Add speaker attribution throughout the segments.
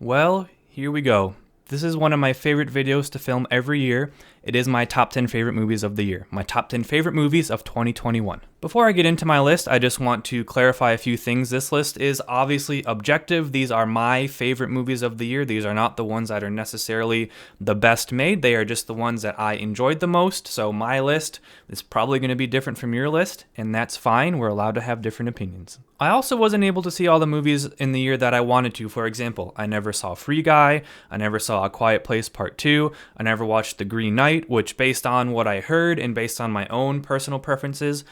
Speaker 1: Well, here we go. This is one of my favorite videos to film every year. It is my top 10 favorite movies of the year, my top 10 favorite movies of 2021. Before I get into my list, I just want to clarify a few things. This list is obviously objective. These are my favorite movies of the year. These are not the ones that are necessarily the best made. They are just the ones that I enjoyed the most. So my list is probably going to be different from your list, and that's fine. We're allowed to have different opinions. I also wasn't able to see all the movies in the year that I wanted to. For example, I never saw Free Guy. I never saw A Quiet Place Part 2. I never watched The Green Knight, which based on what I heard and based on my own personal preferences,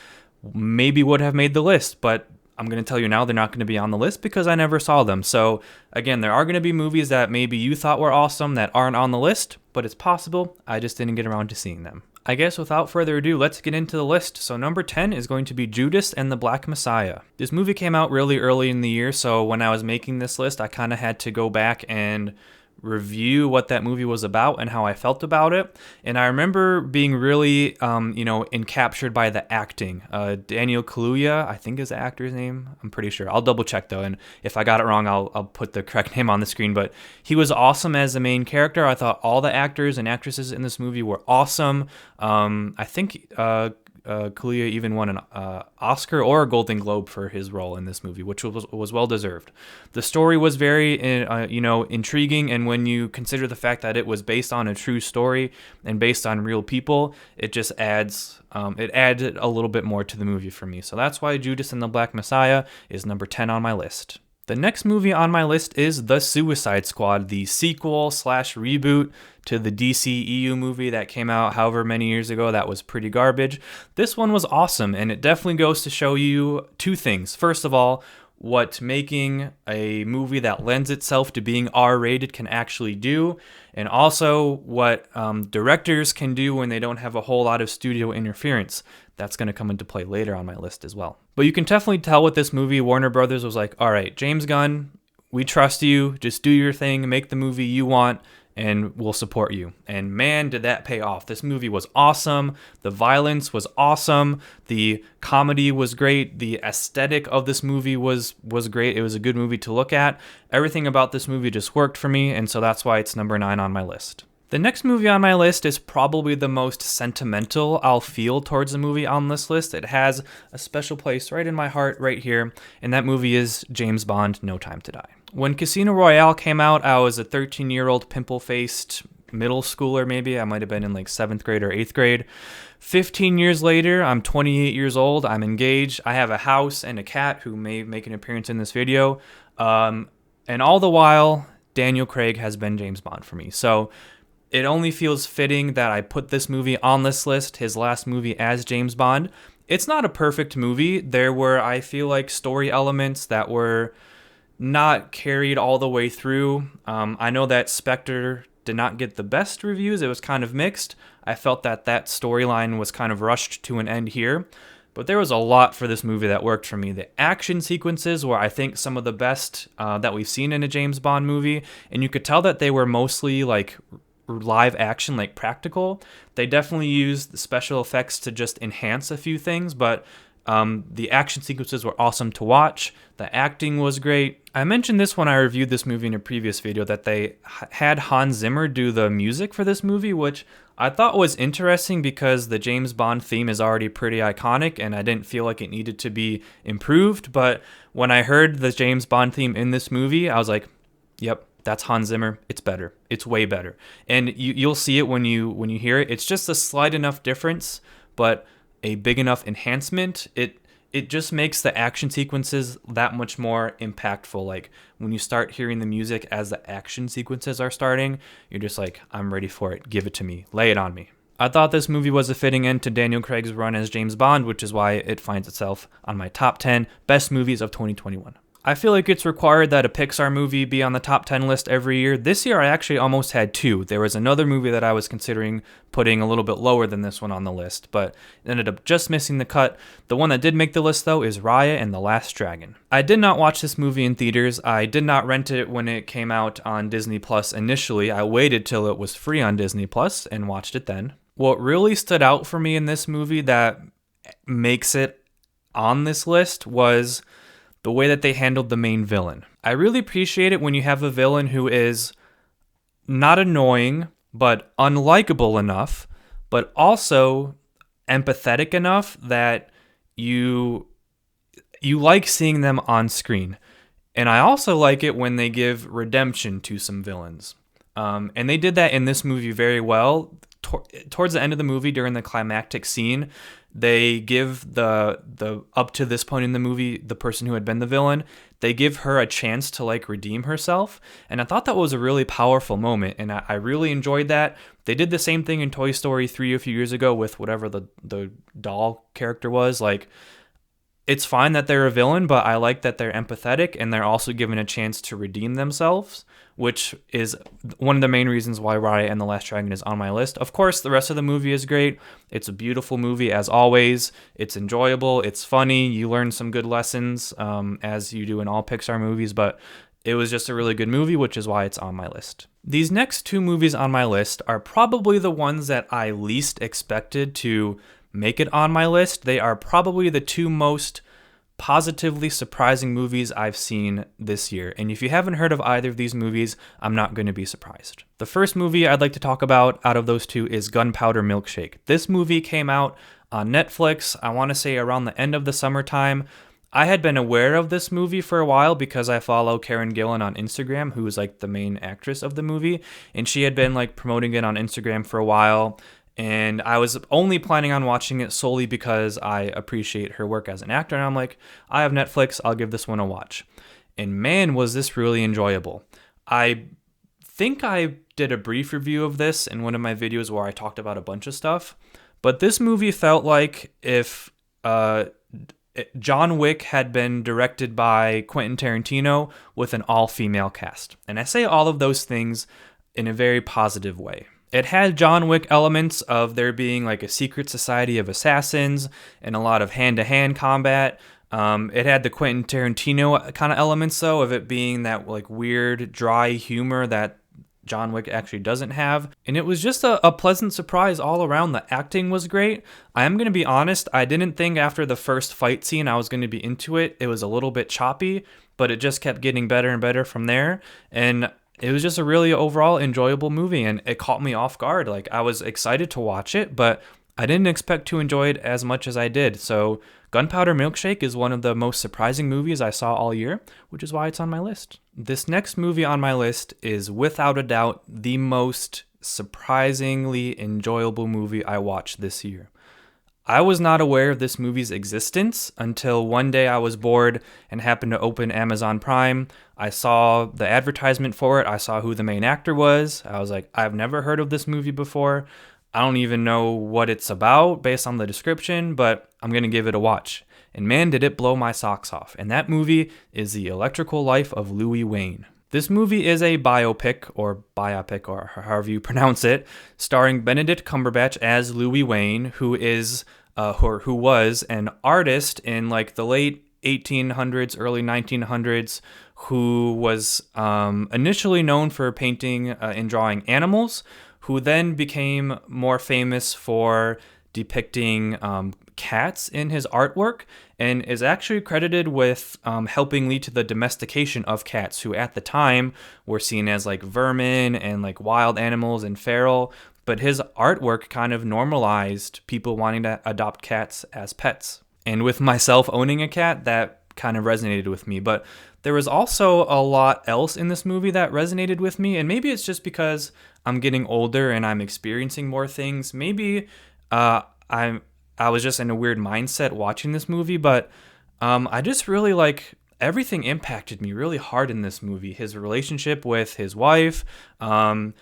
Speaker 1: maybe would have made the list. But I'm going to tell you now they're not going to be on the list because I never saw them. So again, there are going to be movies that maybe you thought were awesome that aren't on the list, but it's possible I just didn't get around to seeing them. I guess without further ado, let's get into the list. So number 10 is going to be Judas and the Black Messiah. This movie came out really early in the year, so when I was making this list, I kind of had to go back and review what that movie was about and how I felt about it. And I remember being really, encaptured by the acting. Daniel Kaluuya, I think is the actor's name. I'm pretty sure. I'll double check though. And if I got it wrong, I'll put the correct name on the screen. But he was awesome as the main character. I thought all the actors and actresses in this movie were awesome. I think Kaluuya even won an Oscar or a Golden Globe for his role in this movie, which was well deserved. The story was very, intriguing, and when you consider the fact that it was based on a true story and based on real people, it just adds it added a little bit more to the movie for me. So that's why Judas and the Black Messiah is number 10 on my list. The next movie on my list is The Suicide Squad, the sequel/reboot to the DCEU movie that came out however many years ago that was pretty garbage. This one was awesome, and it definitely goes to show you two things. First of all, what making a movie that lends itself to being R-rated can actually do, and also what directors can do when they don't have a whole lot of studio interference. That's going to come into play later on my list as well. But you can definitely tell with this movie, Warner Brothers was like, all right, James Gunn, we trust you. Just do your thing, make the movie you want, and we'll support you. And man, did that pay off. This movie was awesome. The violence was awesome. The comedy was great. The aesthetic of this movie was great. It was a good movie to look at. Everything about this movie just worked for me, and so that's why it's number 9 on my list. The next movie on my list is probably the most sentimental I'll feel towards a movie on this list. It has a special place right in my heart right here, and that movie is James Bond, No Time to Die. When Casino Royale came out, I was a 13-year-old pimple-faced middle schooler maybe. I might have been in like 7th grade or 8th grade. 15 years later, I'm 28 years old. I'm engaged. I have a house and a cat who may make an appearance in this video. And all the while, Daniel Craig has been James Bond for me. So it only feels fitting that I put this movie on this list, his last movie as James Bond. It's not a perfect movie. There were, I feel like, story elements that were not carried all the way through. I know that Spectre did not get the best reviews. It was kind of mixed. I felt that storyline was kind of rushed to an end here. But there was a lot for this movie that worked for me. The action sequences were, I think, some of the best that we've seen in a James Bond movie. And you could tell that they were mostly like live action, like practical. They definitely used the special effects to just enhance a few things, but the action sequences were awesome to watch. The acting was great. I mentioned this when I reviewed this movie in a previous video, that they had Hans Zimmer do the music for this movie, which I thought was interesting because the James Bond theme is already pretty iconic and I didn't feel like it needed to be improved. But when I heard the James Bond theme in this movie, I was like, yep, that's Hans Zimmer. It's better. It's way better. And you'll see it when you hear it. It's just a slight enough difference, but a big enough enhancement. It just makes the action sequences that much more impactful. Like when you start hearing the music as the action sequences are starting, you're just like, I'm ready for it. Give it to me. Lay it on me. I thought this movie was a fitting end to Daniel Craig's run as James Bond, which is why it finds itself on my top 10 best movies of 2021. I feel like it's required that a Pixar movie be on the top 10 list every year. This year, I actually almost had 2. There was another movie that I was considering putting a little bit lower than this one on the list, but ended up just missing the cut. The one that did make the list, though, is Raya and the Last Dragon. I did not watch this movie in theaters. I did not rent it when it came out on Disney Plus initially. I waited till it was free on Disney Plus and watched it then. What really stood out for me in this movie that makes it on this list was the way that they handled the main villain. I really appreciate it when you have a villain who is not annoying, but unlikable enough, but also empathetic enough that you like seeing them on screen. And I also like it when they give redemption to some villains. And they did that in this movie very well. Towards the end of the movie, during the climactic scene, they give the up to this point in the movie, the person who had been the villain, they give her a chance to like redeem herself. And I thought that was a really powerful moment, and I really enjoyed that. They did the same thing in Toy Story 3 a few years ago with whatever the doll character was. Like, it's fine that they're a villain, but I like that they're empathetic and they're also given a chance to redeem themselves, which is one of the main reasons why Raya and the Last Dragon is on my list. Of course, the rest of the movie is great. It's a beautiful movie, as always. It's enjoyable. It's funny. You learn some good lessons, as you do in all Pixar movies, but it was just a really good movie, which is why it's on my list. These next two movies on my list are probably the ones that I least expected to make it on my list. They are probably the two most positively surprising movies I've seen this year. And if you haven't heard of either of these movies, I'm not going to be surprised. The first movie I'd like to talk about out of those two is Gunpowder Milkshake. This movie came out on Netflix, I want to say around the end of the summertime. I had been aware of this movie for a while because I follow Karen Gillan on Instagram, who is like the main actress of the movie, and she had been like promoting it on Instagram for a while. And I was only planning on watching it solely because I appreciate her work as an actor. And I'm like, I have Netflix, I'll give this one a watch. And man, was this really enjoyable. I think I did a brief review of this in one of my videos where I talked about a bunch of stuff. But this movie felt like if John Wick had been directed by Quentin Tarantino with an all-female cast. And I say all of those things in a very positive way. It had John Wick elements of there being like a secret society of assassins and a lot of hand-to-hand combat. It had the Quentin Tarantino kind of elements, though, of it being that like weird, dry humor that John Wick actually doesn't have. And it was just a pleasant surprise all around. The acting was great. I am going to be honest, I didn't think after the first fight scene I was going to be into it. It was a little bit choppy, but it just kept getting better and better from there. And it was just a really overall enjoyable movie, and it caught me off guard. Like, I was excited to watch it, but I didn't expect to enjoy it as much as I did. So Gunpowder Milkshake is one of the most surprising movies I saw all year, which is why it's on my list. This next movie on my list is without a doubt the most surprisingly enjoyable movie I watched this year. I was not aware of this movie's existence until one day I was bored and happened to open Amazon Prime. I saw the advertisement for it. I saw who the main actor was. I was like, I've never heard of this movie before. I don't even know what it's about based on the description, but I'm going to give it a watch. And man, did it blow my socks off. And that movie is The Electrical Life of Louis Wayne. This movie is a biopic, or however you pronounce it, starring Benedict Cumberbatch as Louis Wayne, who was an artist in like the late 1800s, early 1900s, who was initially known for painting and drawing animals, who then became more famous for depicting cats in his artwork, and is actually credited with helping lead to the domestication of cats, who at the time were seen as like vermin and like wild animals and feral. But his artwork kind of normalized people wanting to adopt cats as pets. And with myself owning a cat, that kind of resonated with me. But there was also a lot else in this movie that resonated with me, and maybe it's just because I'm getting older and I'm experiencing more things. Maybe I was just in a weird mindset watching this movie, but I just really like everything impacted me really hard in this movie. His relationship with his wife, part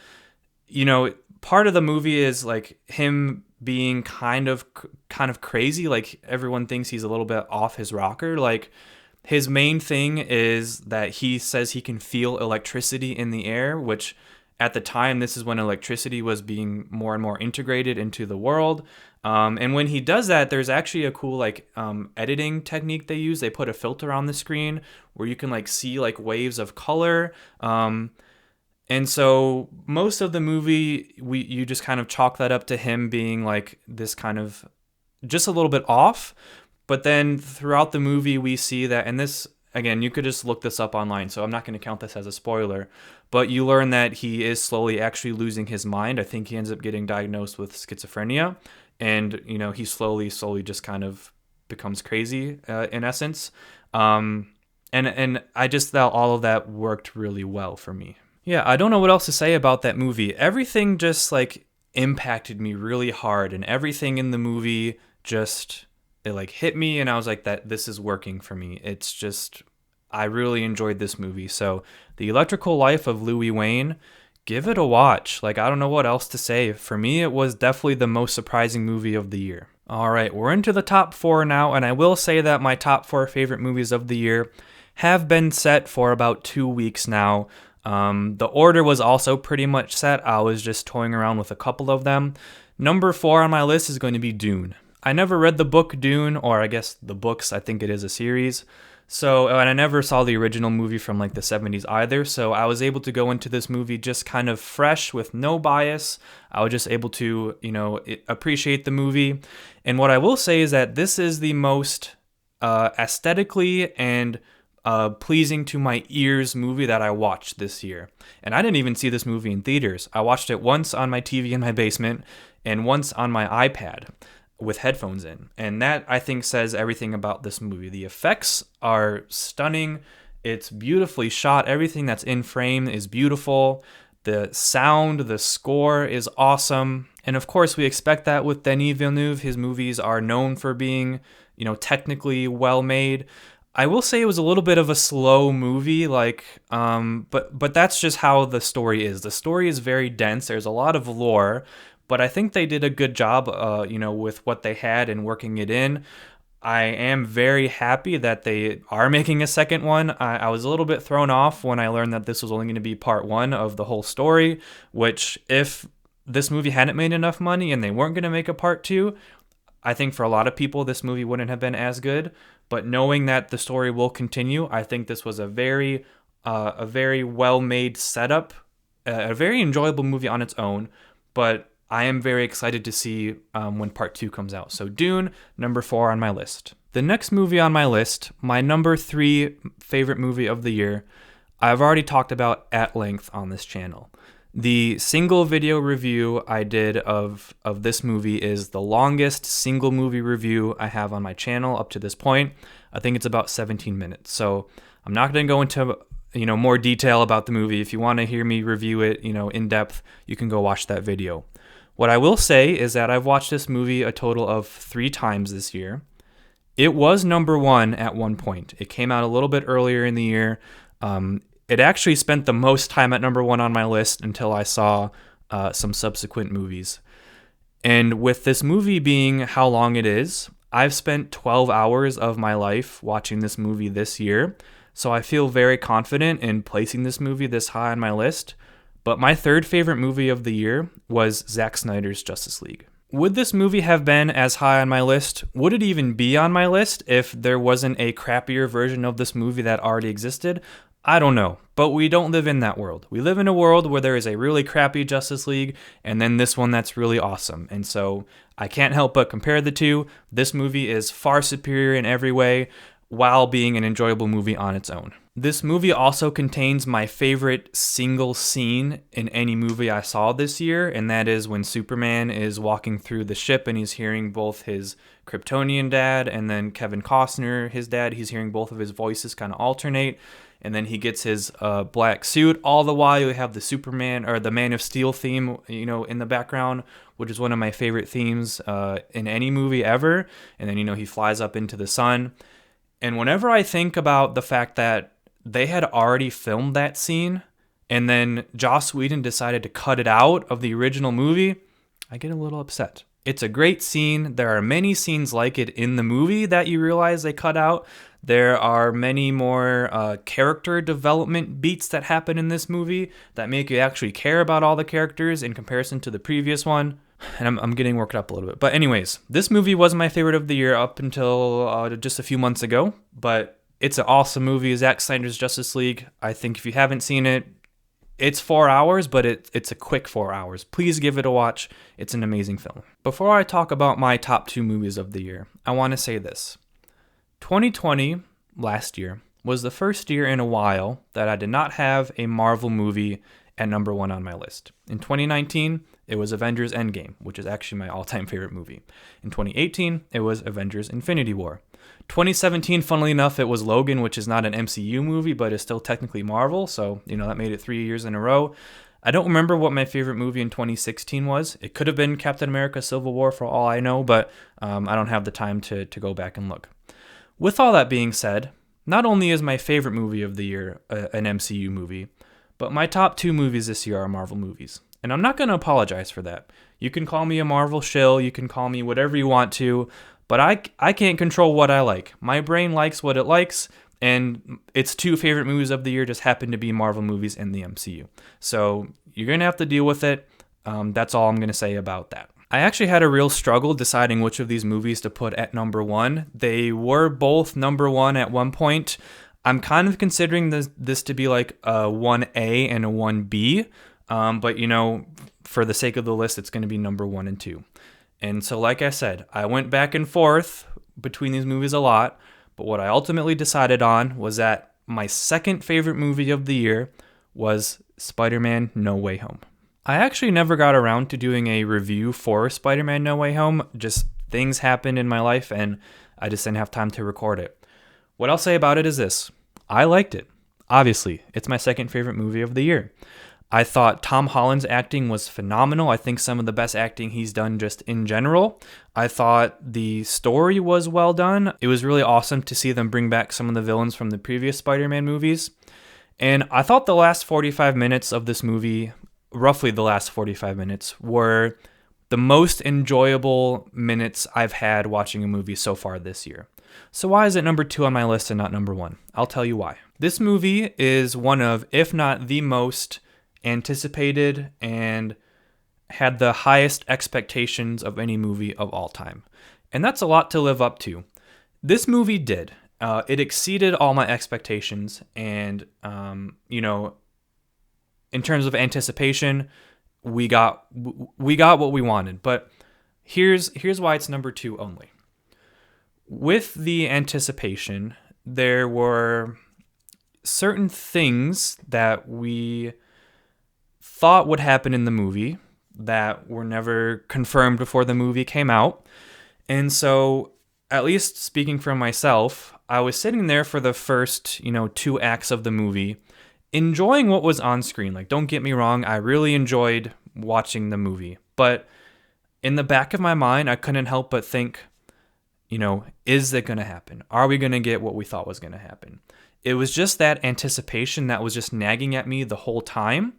Speaker 1: of the movie is like him being kind of crazy. Like, everyone thinks he's a little bit off his rocker. Like, his main thing is that he says he can feel electricity in the air, which at the time, this is when electricity was being more and more integrated into the world. And when he does that, there's actually a cool editing technique they use. They put a filter on the screen where you can see waves of color. And so most of the movie, you just kind of chalk that up to him being like this kind of just a little bit off. But then throughout the movie, we see that, and this again, you could just look this up online, so I'm not going to count this as a spoiler, but you learn that he is slowly actually losing his mind. I think he ends up getting diagnosed with schizophrenia, and he slowly just kind of becomes crazy in essence. And I just thought all of that worked really well for me. Yeah, I don't know what else to say about that movie. Everything just like impacted me really hard, and everything in the movie just it like hit me, and I was like, that this is working for me. It's just I really enjoyed this movie. So The Electrical Life of Louis Wayne, give it a watch. Like, I don't know what else to say. For me, it was definitely the most surprising movie of the year. All right, we're into the top 4 now, and I will say that my top 4 favorite movies of the year have been set for about 2 weeks now. The order was also pretty much set. I was just toying around with a couple of them. Number 4 on my list is going to be Dune. I never read the book Dune, or I guess the books, I think it is a series. So, and I never saw the original movie from like the 70s either, so I was able to go into this movie just kind of fresh with no bias. I was just able to, appreciate the movie. And what I will say is that this is the most aesthetically and pleasing to my ears movie that I watched this year. And I didn't even see this movie in theaters. I watched it once on my TV in my basement and once on my iPad with headphones in. And that, I think, says everything about this movie. The effects are stunning. It's beautifully shot. Everything that's in frame is beautiful. The sound, the score is awesome. And of course, we expect that with Denis Villeneuve. His movies are known for being, technically well made. I will say it was a little bit of a slow movie, but that's just how the story is. The story is very dense. There's a lot of lore, but I think they did a good job, with what they had and working it in. I am very happy that they are making a second one. I was a little bit thrown off when I learned that this was only going to be part 1 of the whole story, which if this movie hadn't made enough money and they weren't going to make a part 2, I think for a lot of people this movie wouldn't have been as good. But knowing that the story will continue, I think this was a very well-made setup, a very enjoyable movie on its own, but I am very excited to see when part 2 comes out. So Dune, number 4 on my list. The next movie on my list, my number 3 favorite movie of the year, I've already talked about at length on this channel. The single video review I did of this movie is the longest single movie review I have on my channel up to this point. I think it's about 17 minutes. So I'm not going to go into more detail about the movie. If you want to hear me review it, in depth, you can go watch that video. What I will say is that I've watched this movie a total of 3 times this year. It was number 1 at one point. It came out a little bit earlier in the year. It actually spent the most time at number 1 on my list until I saw some subsequent movies. And with this movie being how long it is, I've spent 12 hours of my life watching this movie this year. So I feel very confident in placing this movie this high on my list. But my third favorite movie of the year was Zack Snyder's Justice League. Would this movie have been as high on my list? Would it even be on my list if there wasn't a crappier version of this movie that already existed? I don't know, but we don't live in that world. We live in a world where there is a really crappy Justice League and then this one that's really awesome. And so I can't help but compare the two. This movie is far superior in every way while being an enjoyable movie on its own. This movie also contains my favorite single scene in any movie I saw this year, and that is when Superman is walking through the ship and he's hearing both his Kryptonian dad and then Kevin Costner, his dad. He's hearing both of his voices kind of alternate, and then he gets his black suit. All the while you have the Superman or the Man of Steel theme, in the background, which is one of my favorite themes in any movie ever. And then, he flies up into the sun. And whenever I think about the fact that they had already filmed that scene and then Joss Whedon decided to cut it out of the original movie, I get a little upset. It's a great scene. There are many scenes like it in the movie that you realize they cut out. There are many more character development beats that happen in this movie that make you actually care about all the characters in comparison to the previous one. And I'm getting worked up a little bit. But anyways, this movie was my favorite of the year up until just a few months ago. But it's an awesome movie, Zack Snyder's Justice League. I think if you haven't seen it, it's 4 hours, but it's a quick 4 hours. Please give it a watch. It's an amazing film. Before I talk about my top 2 movies of the year, I want to say this. 2020, last year, was the first year in a while that I did not have a Marvel movie at number one on my list. In 2019, it was Avengers Endgame, which is actually my all-time favorite movie. In 2018, it was Avengers Infinity War. 2017, funnily enough, it was Logan, which is not an MCU movie, but is still technically Marvel, so, that made it 3 years in a row. I don't remember what my favorite movie in 2016 was. It could have been Captain America Civil War for all I know, but I don't have the time to go back and look. With all that being said, not only is my favorite movie of the year an MCU movie, but my top 2 movies this year are Marvel movies. And I'm not going to apologize for that. You can call me a Marvel shill, you can call me whatever you want to, but I can't control what I like. My brain likes what it likes, and its 2 favorite movies of the year just happen to be Marvel movies in the MCU. So you're going to have to deal with it. That's all I'm going to say about that. I actually had a real struggle deciding which of these movies to put at number 1. They were both number 1 at one point. I'm kind of considering this to be like a 1A and a 1B, but for the sake of the list, it's going to be number 1 and 2. And so, like I said, I went back and forth between these movies a lot, but what I ultimately decided on was that my second favorite movie of the year was Spider-Man No Way Home. I actually never got around to doing a review for Spider-Man No Way Home. Just things happened in my life, and I just didn't have time to record it. What I'll say about it is this. I liked it. Obviously, it's my second favorite movie of the year. I thought Tom Holland's acting was phenomenal. I think some of the best acting he's done just in general. I thought the story was well done. It was really awesome to see them bring back some of the villains from the previous Spider-Man movies. And I thought the last 45 minutes of this movie, roughly the last 45 minutes, were the most enjoyable minutes I've had watching a movie so far this year. So why is it number 2 on my list and not number 1? I'll tell you why. This movie is one of, if not the most anticipated and had the highest expectations of any movie of all time. And that's a lot to live up to. This movie did. It exceeded all my expectations, and in terms of anticipation, we got what we wanted. But here's why it's number 2 only. With the anticipation, there were certain things that we thought would happen in the movie that were never confirmed before the movie came out. And so, at least speaking for myself, I was sitting there for the first, 2 acts of the movie, enjoying what was on screen. Like, don't get me wrong, I really enjoyed watching the movie. But in the back of my mind, I couldn't help but think, is it going to happen? Are we going to get what we thought was going to happen? It was just that anticipation that was just nagging at me the whole time.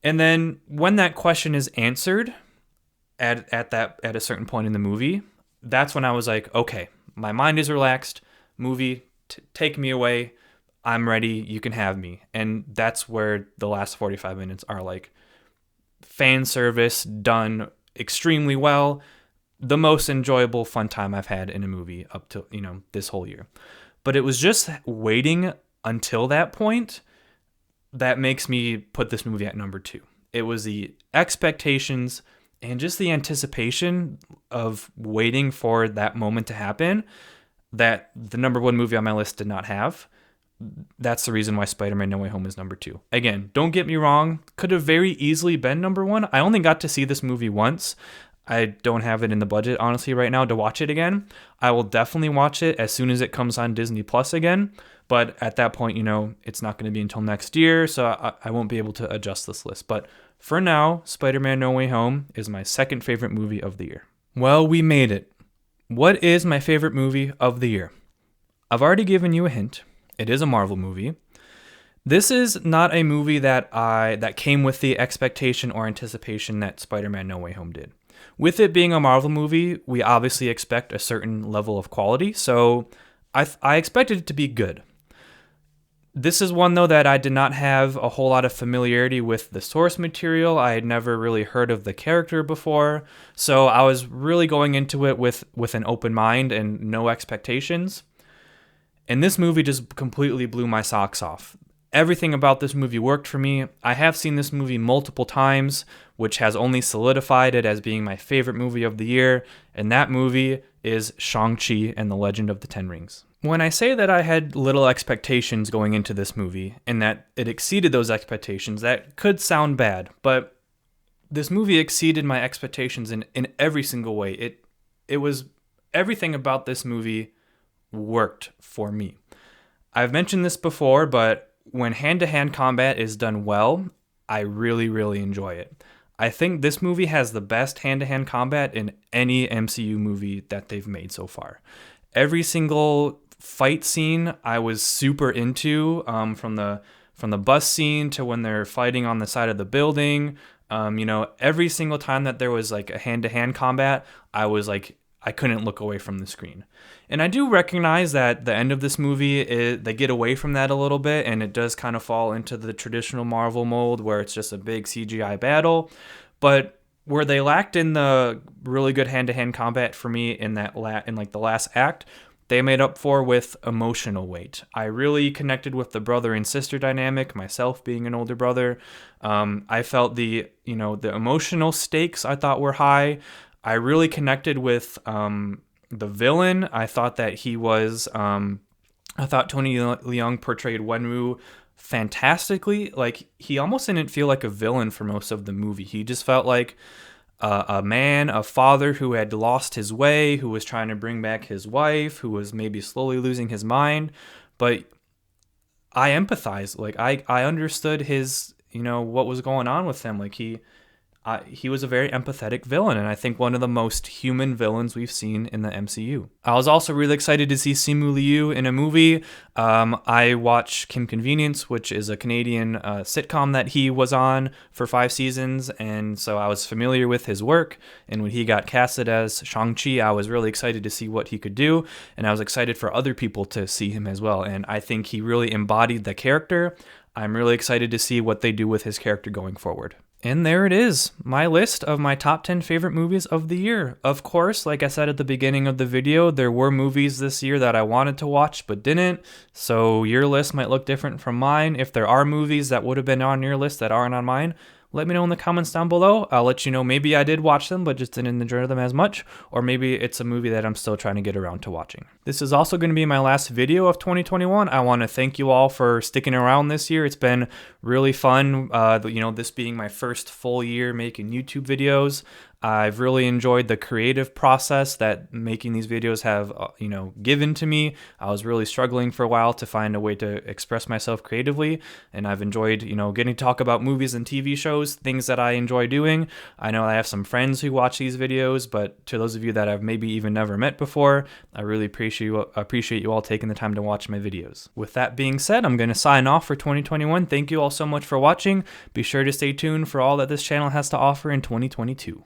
Speaker 1: And then when that question is answered at a certain point in the movie, that's when I was like, okay, my mind is relaxed. Movie, take me away. I'm ready. You can have me. And that's where the last 45 minutes are like fan service done extremely well. The most enjoyable fun time I've had in a movie up to, this whole year. But it was just waiting until that point that makes me put this movie at number 2. It was the expectations and just the anticipation of waiting for that moment to happen that the number 1 movie on my list did not have. That's the reason why Spider-Man No Way Home is number 2. Again, don't get me wrong, could have very easily been number 1. I only got to see this movie once. I don't have it in the budget, honestly, right now to watch it again. I will definitely watch it as soon as it comes on Disney Plus again. But at that point, it's not going to be until next year, so I won't be able to adjust this list. But for now, Spider-Man No Way Home is my second favorite movie of the year. Well, we made it. What is my favorite movie of the year? I've already given you a hint. It is a Marvel movie. This is not a movie that came with the expectation or anticipation that Spider-Man No Way Home did. With it being a Marvel movie, we obviously expect a certain level of quality, so I expected it to be good. This is one, though, that I did not have a whole lot of familiarity with the source material. I had never really heard of the character before, so I was really going into it with an open mind and no expectations. And this movie just completely blew my socks off. Everything about this movie worked for me. I have seen this movie multiple times, which has only solidified it as being my favorite movie of the year, and that movie is Shang-Chi and the Legend of the Ten Rings. When I say that I had little expectations going into this movie and that it exceeded those expectations, that could sound bad, but this movie exceeded my expectations in every single way. It was everything about this movie worked for me. I've mentioned this before, but when hand-to-hand combat is done well, I really, really enjoy it. I think this movie has the best hand-to-hand combat in any MCU movie that they've made so far. Every single fight scene I was super into, from the bus scene to when they're fighting on the side of the building. Every single time that there was like a hand-to-hand combat, I couldn't look away from the screen. And I do recognize that the end of this movie, they get away from that a little bit, and it does kind of fall into the traditional Marvel mold where it's just a big CGI battle. But where they lacked in the really good hand-to-hand combat for me in the last act, they made up for with emotional weight. I really connected with the brother and sister dynamic, myself being an older brother. I felt the emotional stakes I thought were high. I really connected with the villain. I thought that I thought Tony Leung portrayed Wenwu fantastically. Like, he almost didn't feel like a villain for most of the movie. He just felt like a man, a father who had lost his way, who was trying to bring back his wife, who was maybe slowly losing his mind. But I empathized. Like, I understood his, what was going on with him. Like, he was a very empathetic villain, and I think one of the most human villains we've seen in the MCU. I was also really excited to see Simu Liu in a movie. I watched Kim Convenience, which is a Canadian sitcom that he was on for 5 seasons, and so I was familiar with his work. And when he got casted as Shang-Chi, I was really excited to see what he could do, and I was excited for other people to see him as well. And I think he really embodied the character. I'm really excited to see what they do with his character going forward. And there it is, my list of my top 10 favorite movies of the year. Of course, like I said at the beginning of the video, there were movies this year that I wanted to watch but didn't, so your list might look different from mine. If there are movies that would have been on your list that aren't on mine, let me know in the comments down below. I'll let you know maybe I did watch them but just didn't enjoy them as much, or maybe it's a movie that I'm still trying to get around to watching. This is also going to be my last video of 2021. I want to thank you all for sticking around this year. It's been really fun, this being my first full year making YouTube videos. I've really enjoyed the creative process that making these videos have, given to me. I was really struggling for a while to find a way to express myself creatively, and I've enjoyed, getting to talk about movies and TV shows, things that I enjoy doing. I know I have some friends who watch these videos, but to those of you that I've maybe even never met before, I really appreciate you all taking the time to watch my videos. With that being said, I'm going to sign off for 2021. Thank you all so much for watching. Be sure to stay tuned for all that this channel has to offer in 2022.